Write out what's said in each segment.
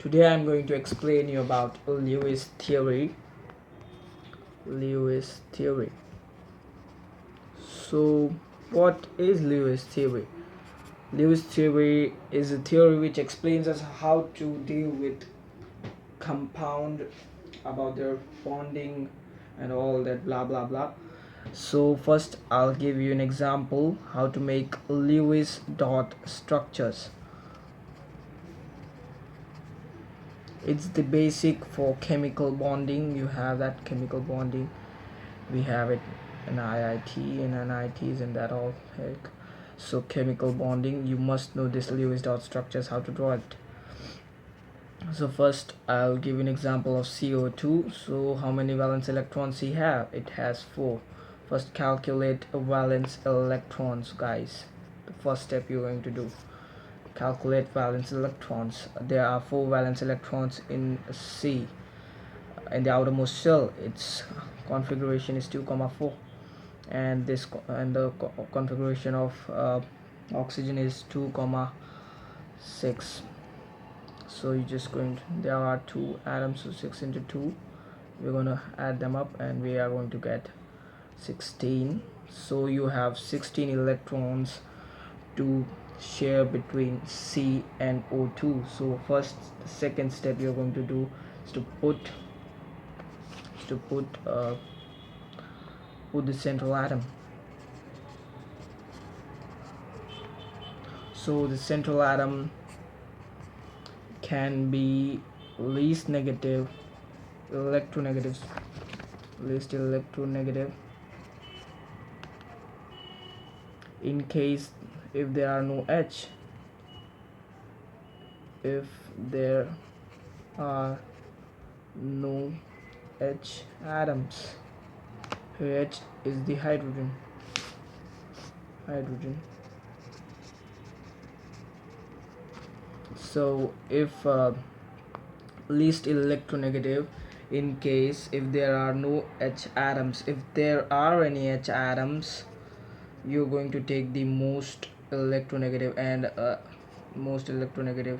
Today I'm going to explain you about Lewis theory. Lewis theory. So, what is Lewis theory? Lewis theory is a theory which explains us how to deal with compound, about their bonding and all that blah blah blah. So first I'll give you an example how to make Lewis dot structures. It's the basic for chemical bonding. You have that chemical bonding, we have it in IIT and NITs and that all heck. So chemical bonding, you must know this Lewis dot structures, how to draw it. So first I'll give you an example of CO2. So how many valence electrons he have? It has 4. First calculate valence electrons, guys. The first step you're going to do, calculate valence electrons. There are 4 valence electrons in C. In the outermost shell, its configuration is 2 4, and the configuration of oxygen is 2 6. So you just going to, there are 2 atoms, so 6 into 2, we're going to add them up and we are going to get 16. So you have 16 electrons to share between C and O2. So first, the second step you're going to do is to put the central atom. So the central atom can be least electronegative in case if there are no H. If there are no H atoms, H is the hydrogen. So if least electronegative, in case if there are no H atoms, if there are any H atoms, you're going to take the most electronegative, and most electronegative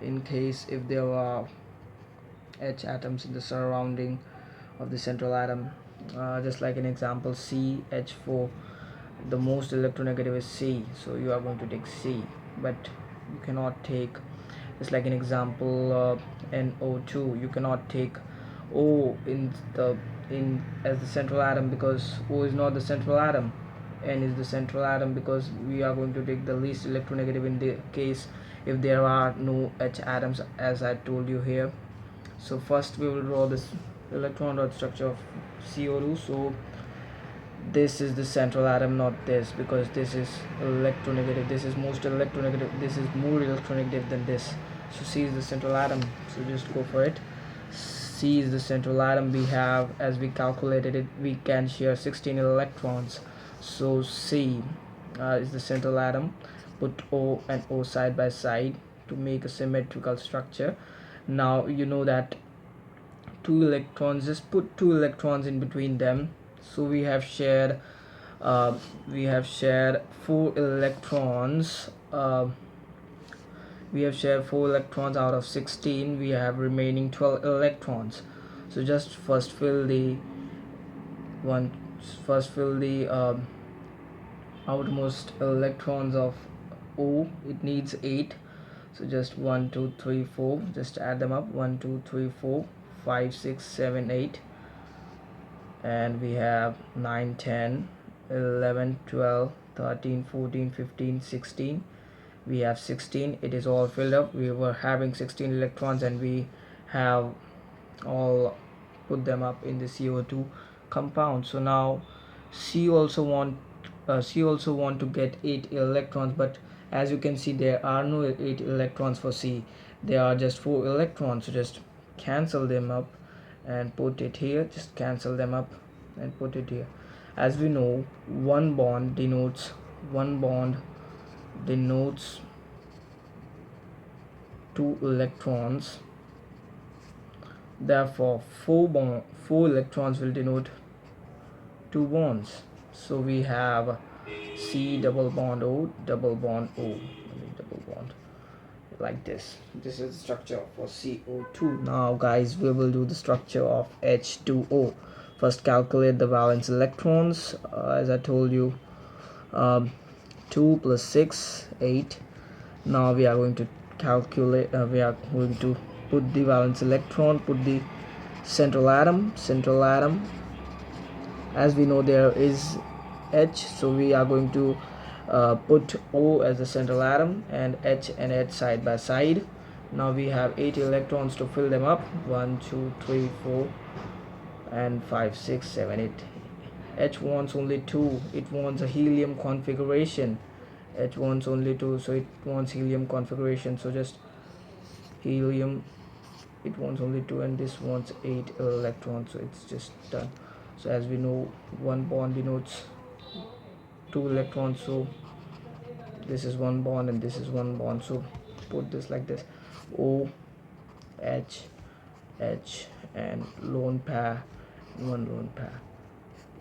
in case if there are H atoms in the surrounding of the central atom. Just like an example, CH4, the most electronegative is C, so you are going to take C, but you cannot take, just like an example, NO2, you cannot take O in as the central atom, because O is not the central atom. N is the central atom, because we are going to take the least electronegative in the case if there are no H atoms, as I told you here. So first we will draw this electron dot structure of CO2. So this is the central atom, not this, because this is electronegative, this is most electronegative, this is more electronegative than this. So C is the central atom, so just go for it. C is the central atom. We have, as we calculated it, we can share 16 electrons. So C is the central atom. Put O and O side by side to make a symmetrical structure. Now you know that 2 electrons, just put 2 electrons in between them. So we have shared 4 electrons. We have shared 4 electrons out of 16. We have remaining 12 electrons. So just first fill the outermost electrons of O. It needs 8. So just 1 2 3 4, just add them up, 1 2 3 4 5 6 7 8, and we have 9 10 11 12 13 14 15 16. We have 16. It is all filled up. We were having 16 electrons and we have all put them up in the CO2 compound. So now C also want to get 8 electrons, but as you can see there are no 8 electrons for C. There are just 4 electrons. So just cancel them up and put it here. Just cancel them up and put it here. As we know, one bond denotes 2 electrons. Therefore 4 electrons will denote 2 bonds. So we have C double bond O double bond O. Double bond. like this. This is the structure for CO2. Now guys, we will do the structure of H2O. First calculate the valence electrons. As I told you, 2 plus 6 8. Now we are going to calculate, we are going to put the valence electron, put the central atom. As we know there is H, so we are going to put O as the central atom and H side by side. Now we have 8 electrons to fill them up. 1 2 3 4 and 5 6 7 8. H wants only 2. It wants a helium configuration. H wants only 2, so it wants helium configuration. So just helium, it wants only 2, and this wants 8 electrons, so it's just done. So as we know, one bond denotes 2 electrons, so this is one bond and this is one bond, so put this like this: O H H and lone pair, one lone pair.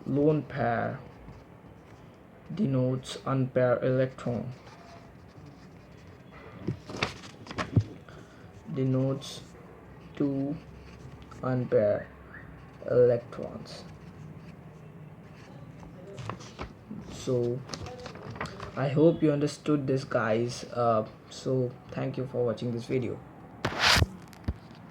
Lone pair denotes unpaired electron, denotes 2 unpaired electrons. So I hope you understood this, guys. So thank you for watching this video.